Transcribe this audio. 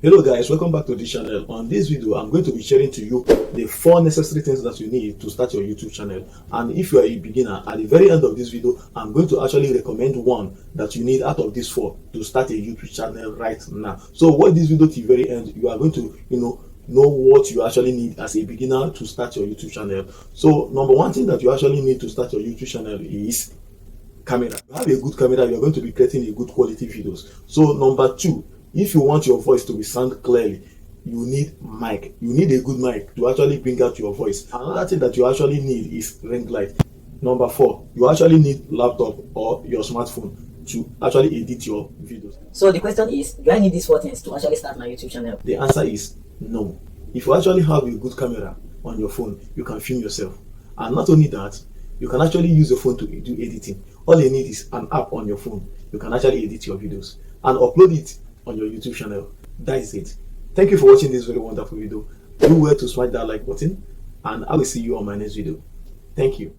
Hello guys, welcome back to this channel. On this video, I'm going to be sharing to you the 4 necessary things that you need to start your YouTube channel. And if you are a beginner, at the very end of this video, I'm going to actually recommend one that you need out of these 4 to start a YouTube channel right now. So watch this video till the very end. You are going to know what you actually need as a beginner to start your YouTube channel. So number 1 thing that you actually need to start your YouTube channel is camera. You have a good camera, you're going to be creating a good quality videos. So number 2, if you want your voice to be sound clearly, you need mic. You need a good mic to actually bring out your voice. Another thing that you actually need is ring light. Number 4, you actually need laptop or your smartphone to actually edit your videos. So the question is, do I need these 4 things to actually start my YouTube channel? The answer is no. If you actually have a good camera on your phone, you can film yourself. And not only that, you can actually use your phone to do editing. All you need is an app on your phone. You can actually edit your videos and upload it on your YouTube channel. That is it. Thank you for watching this very wonderful video. Do well to smash that like button, and I will see you on my next video. Thank you.